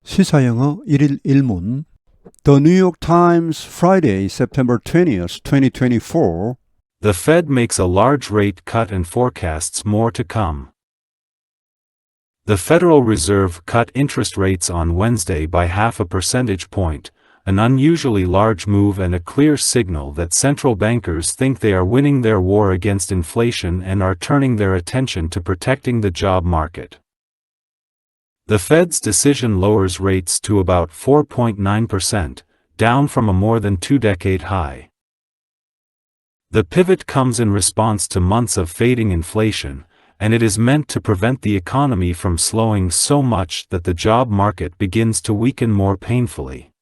시사영어 1일 1문 The New York Times Friday, September 20th, 2024 The Fed makes a large rate cut and forecasts more to come. The Federal Reserve cut interest rates on Wednesday by 0.5 percentage point, an unusually large move and a clear signal that central bankers think they are winning their war against inflation and are turning their attention to protecting the job market. The Fed's decision lowers rates to about 4.9%, down from a more than two-decade high. The pivot comes in response to months of fading inflation, and it is meant to prevent the economy from slowing so much that the job market begins to weaken more painfully.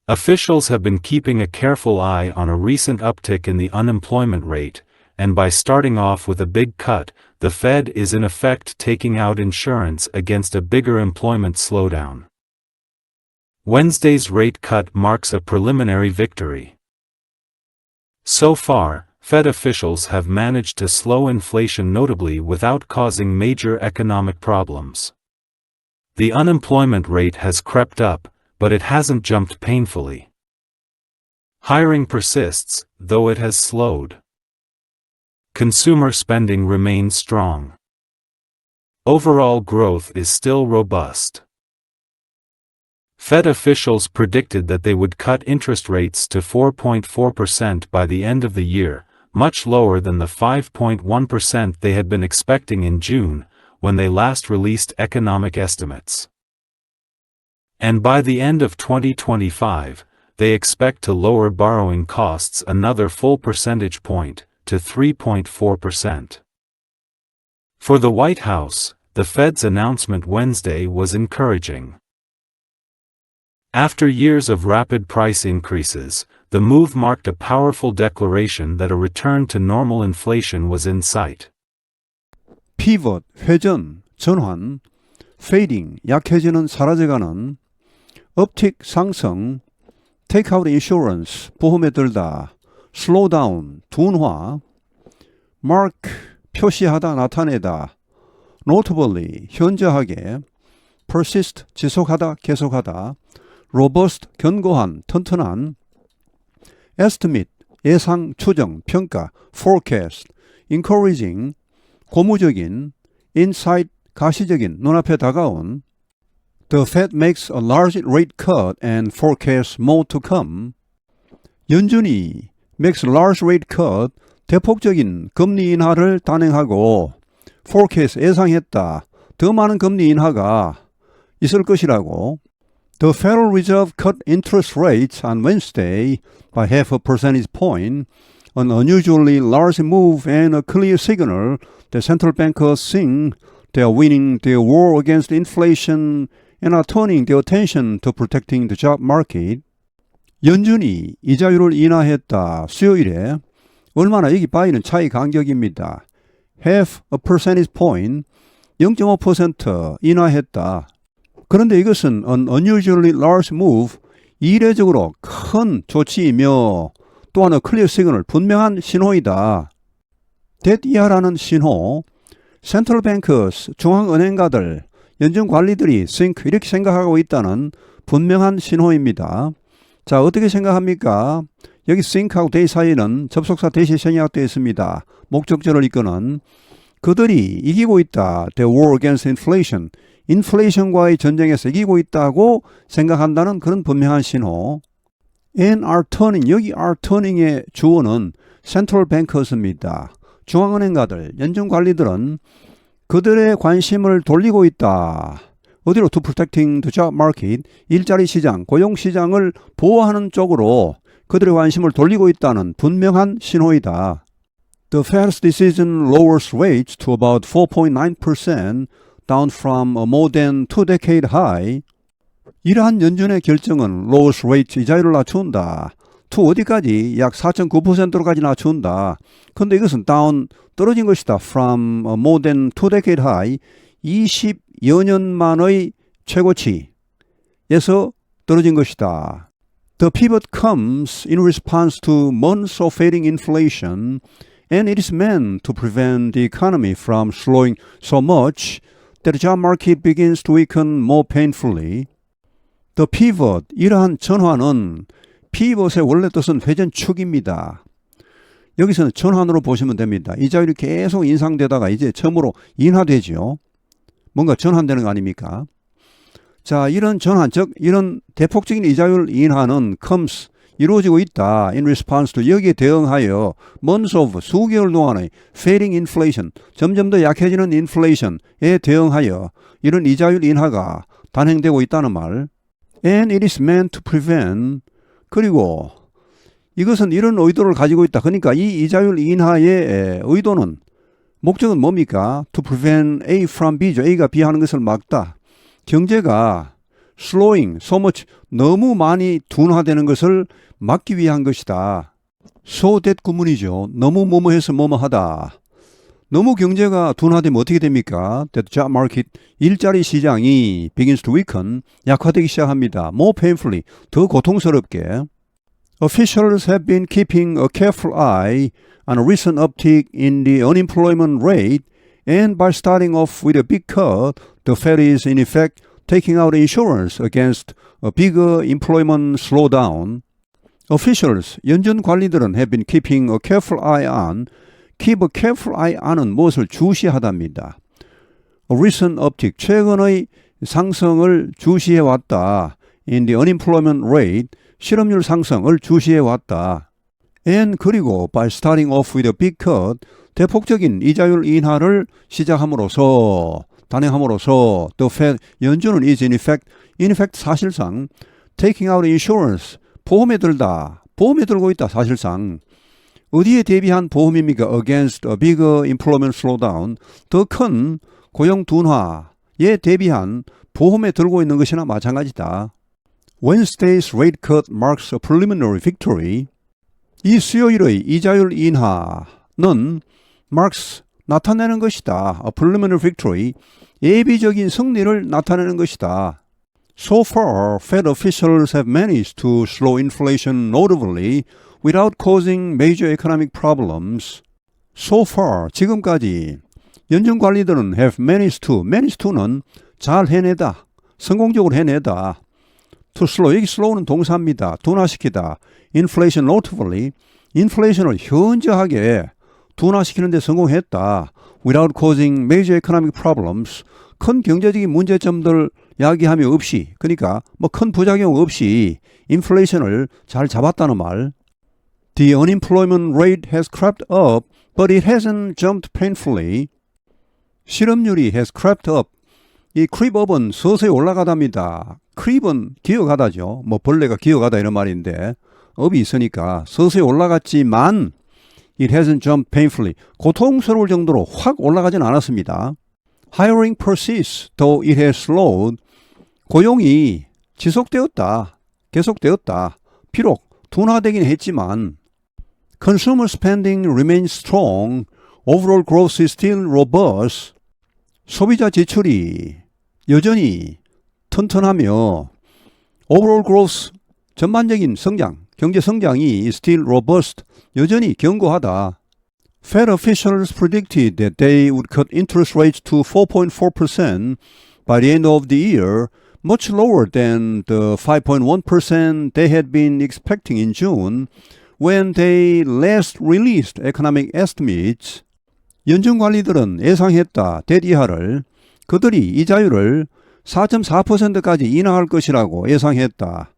Officials have been keeping a careful eye on a recent uptick in the unemployment rate, and by starting off with a big cut, the Fed is in effect taking out insurance against a bigger employment slowdown. Wednesday's rate cut marks a preliminary victory. So far, Fed officials have managed to slow inflation notably without causing major economic problems. The unemployment rate has crept up, but it hasn't jumped painfully. Hiring persists, though it has slowed. Consumer spending remains strong. Overall growth is still robust. Fed officials predicted that they would cut interest rates to 4.4% by the end of the year, much lower than the 5.1% they had been expecting in June, when they last released economic estimates. And by the end of 2025, they expect to lower borrowing costs another full percentage point, to 3.4%. For the White House, the Fed's announcement Wednesday was encouraging. After years of rapid price increases, the move marked a powerful declaration that a return to normal inflation was in sight. Pivot, 회전, 전환, fading, 약해지는, 사라져가는, uptick, 상승, take out insurance, 보험에 들다, slow down, 둔화, mark, 표시하다, 나타내다, notably, 현저하게, persist, 지속하다, 계속하다, robust, 견고한, 튼튼한, estimate, 예상, 추정, 평가, forecast, encouraging, 고무적인, insight, 가시적인, 눈앞에 다가온, The Fed makes a large rate cut and forecasts more to come. 연준이 makes a large rate cut, 대폭적인 금리 인하를 단행하고 forecast, 예상했다, 더 많은 금리 인하가 있을 것이라고. The Federal Reserve cut interest rates on Wednesday by 0.5 percentage point, an unusually large move and a clear signal that central bankers think they are winning their war against inflation and are turning their attention to protecting the job market. 연준이 이자율을 인하했다. 수요일에 얼마나 여기 바이는 차이 간격입니다. 0.5 percentage point, 0.5% 인하했다. 그런데 이것은 an unusually large move, 이례적으로 큰 조치이며 또 하나 clear signal, 분명한 신호이다. that 이하라는 신호, central bankers, 중앙은행가들, 연준관리들이 think, 이렇게 생각하고 있다는 분명한 신호입니다. 자, 어떻게 생각합니까? 여기 think하고 they 사이에는 접속사 대시 생략되어 있습니다. 목적절을 이끄는 그들이 이기고 있다. The war against inflation. 인플레이션과의 전쟁에서 이기고 있다고 생각한다는 그런 분명한 신호. And are turning, 여기 are turning의 주어는 central bankers입니다. 중앙은행가들, 연준관리들은 그들의 관심을 돌리고 있다. 어디로? To protecting the job market, 일자리 시장, 고용 시장을 보호하는 쪽으로 그들의 관심을 돌리고 있다는 분명한 신호이다. The Fed's decision lowers rates to about 4.9%, down from a more than two-decade high. 이러한 연준의 결정은 lowers rates, 이자율을 낮춘다. to 어디까지? 약 4.9%로까지 낮춘다. 그런데 이것은 down, 떨어진 것이다. from a more than two-decade high, 20여 년 만의 최고치에서 떨어진 것이다. The pivot comes in response to months of fading inflation, and it is meant to prevent the economy from slowing so much that the job market begins to weaken more painfully. The pivot, 이러한 전환은 pivot의 원래 뜻은 회전축입니다. 여기서는 전환으로 보시면 됩니다. 이자율이 계속 인상되다가 이제 처음으로 인하되죠. 뭔가 전환되는 거 아닙니까? 자, 이런 전환, 즉 이런 대폭적인 이자율 인하는 comes, 이루어지고 있다. in response to, 여기에 대응하여 months of, 수개월 동안의 fading inflation, 점점 더 약해지는 inflation에 대응하여 이런 이자율 인하가 단행되고 있다는 말. And it is meant to prevent, 그리고 이것은 이런 의도를 가지고 있다. 그러니까 이 이자율 인하의 의도는, 목적은 뭡니까? To prevent A from B죠. A가 B 하는 것을 막다. 경제가 slowing, so much, 너무 많이 둔화되는 것을 막기 위한 것이다. So that 구문이죠. 너무 뭐뭐해서 뭐뭐하다. 너무 경제가 둔화되면 어떻게 됩니까? That job market, 일자리 시장이 begins to weaken, 약화되기 시작합니다. More painfully, 더 고통스럽게. Officials have been keeping a careful eye on a recent uptick in the unemployment rate, and by starting off with a big cut, the Fed is in effect taking out insurance against a bigger employment slowdown. Officials, 연준 관리들은 have been keeping a careful eye on, keep a careful eye on은 무엇을 주시하답니다. A recent uptick, 최근의 상승을 주시해 왔다. In the unemployment rate, 실업률 상승을 주시해 왔다. And 그리고 by starting off with a big cut, 대폭적인 이자율 인하를 시작함으로써, 단행함으로써 the Fed, 연준은 is in effect 사실상 taking out insurance, 보험에 들다, 보험에 들고 있다 사실상. 어디에 대비한 보험입니까? Against a bigger employment slowdown, 더 큰 고용 둔화에 대비한 보험에 들고 있는 것이나 마찬가지다. Wednesday's rate cut marks a preliminary victory. 이 수요일의 이자율 인하는 marks, 나타내는 것이다. A preliminary victory, 예비적인 승리를 나타내는 것이다. So far, Fed officials have managed to slow inflation notably without causing major economic problems. So far, 지금까지 연준 관리들은 have managed to는 잘 해내다, 성공적으로 해내다. To slow, 여기 slow는 동사입니다. 둔화시키다. Inflation notably, 인플레이션을 현저하게 둔화시키는 데 성공했다. Without causing major economic problems, 큰 경제적인 문제점들 야기함이 없이, 그러니까 뭐 큰 부작용 없이 인플레이션을 잘 잡았다는 말. The unemployment rate has crept up, but it hasn't jumped painfully. 실업률이 has crept up. 이 creep up은 서서히 올라가답니다. creep은 기어가다죠. 뭐 벌레가 기어가다 이런 말인데 up이 있으니까 서서히 올라갔지만 it hasn't jumped painfully. 고통스러울 정도로 확 올라가진 않았습니다. Hiring persists, though it has slowed. 고용이 지속되었다. 계속되었다. 비록 둔화되긴 했지만 Consumer spending remains strong. Overall growth is still robust. 소비자 지출이 여전히 튼튼하며 overall growth, 전반적인 성장, 경제 성장이 is still robust, 여전히 견고하다. Fed officials predicted that they would cut interest rates to 4.4% by the end of the year, much lower than the 5.1% they had been expecting in June when they last released economic estimates. 연준 관리들은 예상했다. that 이하를, 그들이 이자율을 4.4%까지 인하할 것이라고 예상했다.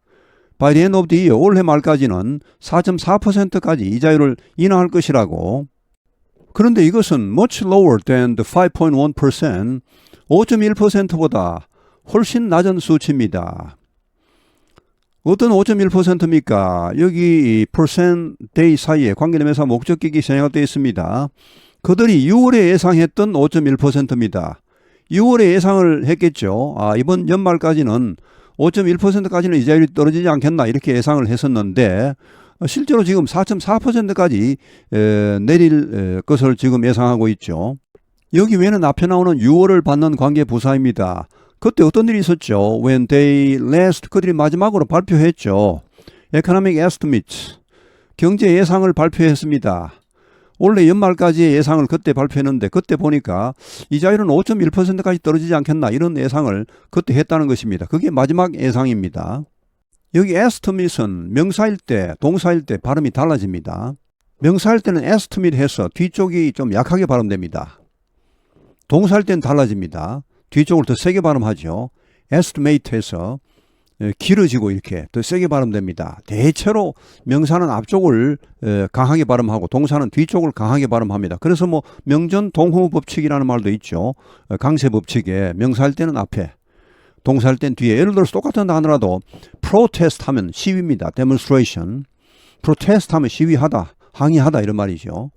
By the end of the year, 올해 말까지는 4.4%까지 이자율을 인하할 것이라고. 그런데 이것은 much lower than the 5.1%, 5.1%보다 훨씬 낮은 수치입니다. 어떤 5.1%입니까? 여기 percent day 사이에 관계대명사 목적격이 생략되어 있습니다. 그들이 6월에 예상했던 5.1%입니다. 6월에 예상을 했겠죠. 이번 연말까지는 5.1%까지는 이자율이 떨어지지 않겠나 이렇게 예상을 했었는데 실제로 지금 4.4%까지 내릴 것을 지금 예상하고 있죠. 여기 외에는 앞에 나오는 6월을 받는 관계부사입니다. 그때 어떤 일이 있었죠? When they last, 그들이 마지막으로 발표했죠. Economic estimates, 경제 예상을 발표했습니다. 올해 연말까지의 예상을 그때 발표했는데 그때 보니까 이자율은 5.1%까지 떨어지지 않겠나 이런 예상을 그때 했다는 것입니다. 그게 마지막 예상입니다. 여기 estimate은 명사일 때, 동사일 때 발음이 달라집니다. 명사일 때는 estimate 해서 뒤쪽이 좀 약하게 발음됩니다. 동사일 때는 달라집니다. 뒤쪽을 더 세게 발음하죠. estimate 해서 길어지고 이렇게 더 세게 발음됩니다. 대체로 명사는 앞쪽을 강하게 발음하고 동사는 뒤쪽을 강하게 발음합니다. 그래서 뭐 명전동후 법칙이라는 말도 있죠. 강세 법칙에 명사할 때는 앞에, 동사할 때는 뒤에. 예를 들어서 똑같은 단어라도 protest 하면 시위입니다. demonstration. protest 하면 시위하다, 항의하다 이런 말이죠.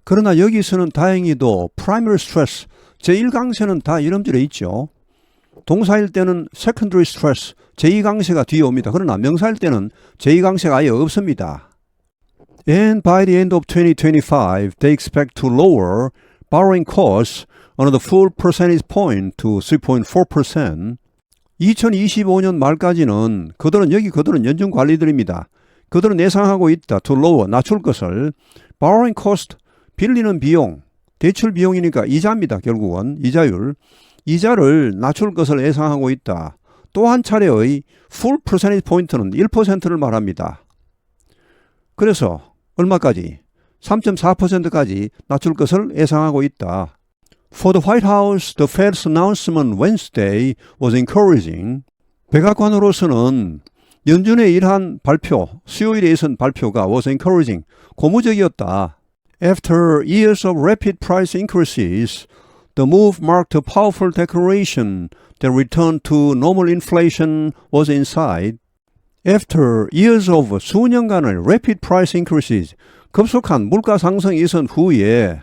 그러나 여기서는 다행히도 primary stress, 제1강세는 다 이름들에 있죠. 동사일 때는 secondary stress, 제2강세가 뒤에 옵니다. 그러나 명사일 때는 제2강세가 아예 없습니다. And by the end of 2025, they expect to lower borrowing costs another full percentage point to 3.4%. 2025년 말까지는 그들은 연준관리들입니다. 그들은 예상하고 있다. to lower, 낮출 것을. borrowing cost, 빌리는 비용, 대출 비용이니까 이자입니다. 결국은 이자율. 이자를 낮출 것을 예상하고 있다. 또 한 차례의 full percentage point는 1%를 말합니다. 그래서 얼마까지? 3.4%까지 낮출 것을 예상하고 있다. For the White House, the Fed's announcement Wednesday was encouraging. 백악관으로서는 연준의 이러한 발표, 수요일에 있은 발표가 was encouraging, 고무적이었다. After years of rapid price increases, the move marked a powerful declaration that return to normal inflation was in sight. After years of 수년간의 rapid price increases, 급속한 물가 상승이 있은 후에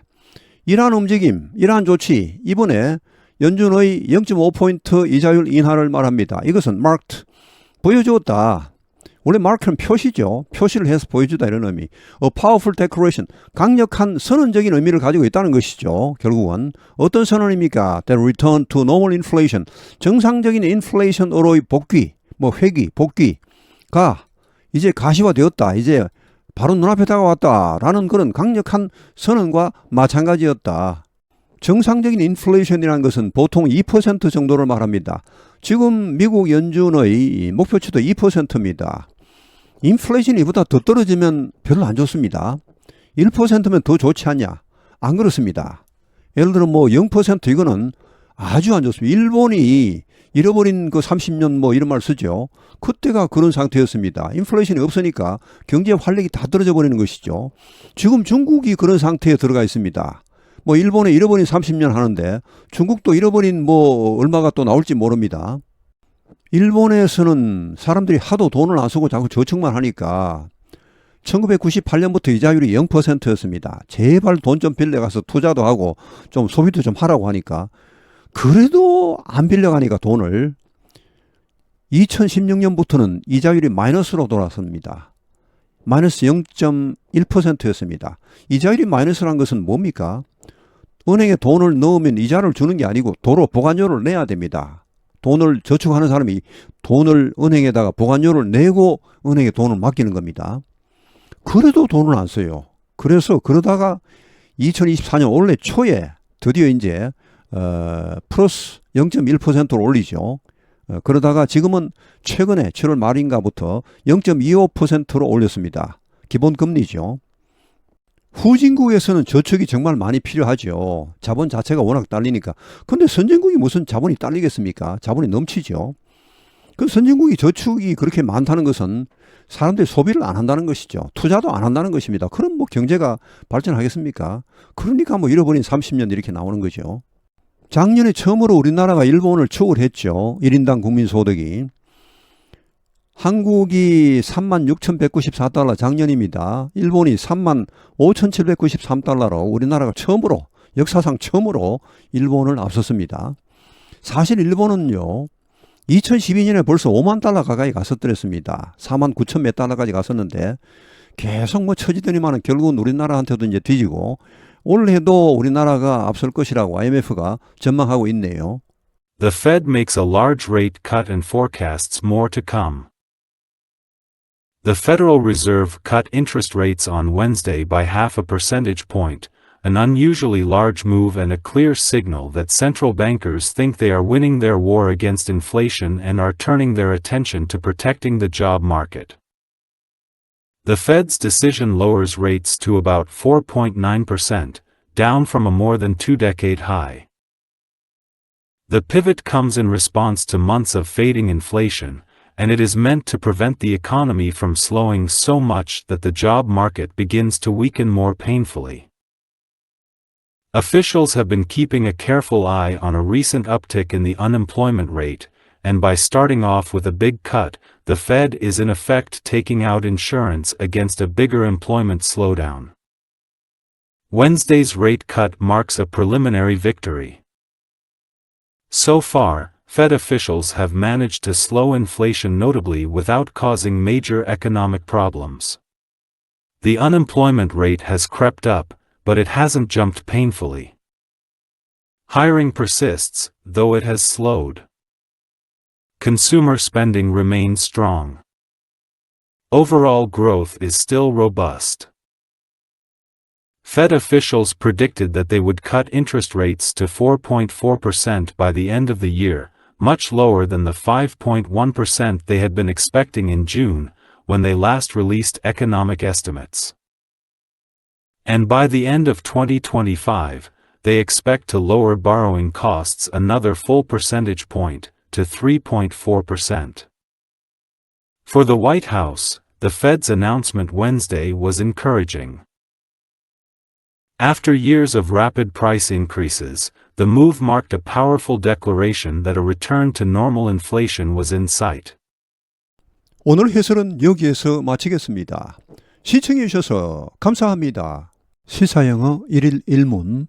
이러한 움직임, 이러한 조치, 이번에 연준의 0.5포인트 이자율 인하를 말합니다. 이것은 marked, 보여주었다. 원래 mark는 표시죠. 표시를 해서 보여주다 이런 의미. A powerful declaration, 강력한 선언적인 의미를 가지고 있다는 것이죠. 결국은 어떤 선언입니까? That return to normal inflation, 정상적인 인플레이션으로의 복귀, 회귀, 복귀가 이제 가시화되었다. 이제 바로 눈앞에 다가왔다라는 그런 강력한 선언과 마찬가지였다. 정상적인 인플레이션이라는 것은 보통 2% 정도를 말합니다. 지금 미국 연준의 목표치도 2%입니다. 인플레이션이 이보다 더 떨어지면 별로 안 좋습니다. 1%면 더 좋지 않냐? 안 그렇습니다. 예를 들어 0% 이거는 아주 안 좋습니다. 일본이 잃어버린 그 30년 이런 말 쓰죠. 그때가 그런 상태였습니다. 인플레이션이 없으니까 경제 활력이 다 떨어져 버리는 것이죠. 지금 중국이 그런 상태에 들어가 있습니다. 일본에 잃어버린 30년 하는데 중국도 잃어버린 얼마가 또 나올지 모릅니다. 일본에서는 사람들이 하도 돈을 안 쓰고 자꾸 저축만 하니까 1998년부터 이자율이 0%였습니다. 제발 돈 좀 빌려가서 투자도 하고 좀 소비도 좀 하라고 하니까 그래도 안 빌려가니까 돈을 2016년부터는 이자율이 마이너스로 돌아섭니다. 마이너스 0.1%였습니다. 이자율이 마이너스란 것은 뭡니까? 은행에 돈을 넣으면 이자를 주는 게 아니고 도로 보관료를 내야 됩니다. 돈을 저축하는 사람이 돈을 은행에다가 보관료를 내고 은행에 돈을 맡기는 겁니다. 그래도 돈을 안 써요. 그래서 그러다가 2024년 올해 초에 드디어 이제 플러스 0.1%로 올리죠. 그러다가 지금은 최근에 7월 말인가부터 0.25%로 올렸습니다. 기본금리죠. 후진국에서는 저축이 정말 많이 필요하죠. 자본 자체가 워낙 딸리니까. 근데 선진국이 무슨 자본이 딸리겠습니까? 자본이 넘치죠. 그 선진국이 저축이 그렇게 많다는 것은 사람들이 소비를 안 한다는 것이죠. 투자도 안 한다는 것입니다. 그럼 경제가 발전하겠습니까? 그러니까 잃어버린 30년 이렇게 나오는 거죠. 작년에 처음으로 우리나라가 일본을 추월했죠. 1인당 국민소득이. 한국이 36,194달러 작년입니다. 일본이 35,793달러로 우리나라가 처음으로, 역사상 처음으로 일본을 앞섰습니다. 사실 일본은요, 2012년에 벌써 5만 달러 가까이 갔었더랬습니다. 4만 9천 몇 달러까지 갔었는데 계속 처지더니만은 결국은 우리나라한테도 이제 뒤지고 올해도 우리나라가 앞설 것이라고 IMF가 전망하고 있네요. The Fed makes a large rate cut and forecasts more to come. The Federal Reserve cut interest rates on Wednesday by half a percentage point, an unusually large move and a clear signal that central bankers think they are winning their war against inflation and are turning their attention to protecting the job market. The Fed's decision lowers rates to about 4.9%, down from a more than two-decade high. The pivot comes in response to months of fading inflation, and it is meant to prevent the economy from slowing so much that the job market begins to weaken more painfully. Officials have been keeping a careful eye on a recent uptick in the unemployment rate, and by starting off with a big cut, the Fed is in effect taking out insurance against a bigger employment slowdown. Wednesday's rate cut marks a preliminary victory. So far, Fed officials have managed to slow inflation notably without causing major economic problems. The unemployment rate has crept up, but it hasn't jumped painfully. Hiring persists, though it has slowed. Consumer spending remains strong. Overall growth is still robust. Fed officials predicted that they would cut interest rates to 4.4% by the end of the year, much lower than the 5.1% they had been expecting in June, when they last released economic estimates. And by the end of 2025, they expect to lower borrowing costs another full percentage point, to 3.4%. For the White House, the Fed's announcement Wednesday was encouraging. After years of rapid price increases, the move marked a powerful declaration that a return to normal inflation was in sight. 오늘 해설은 여기에서 마치겠습니다. 시청해 주셔서 감사합니다. 시사영어 1일 1문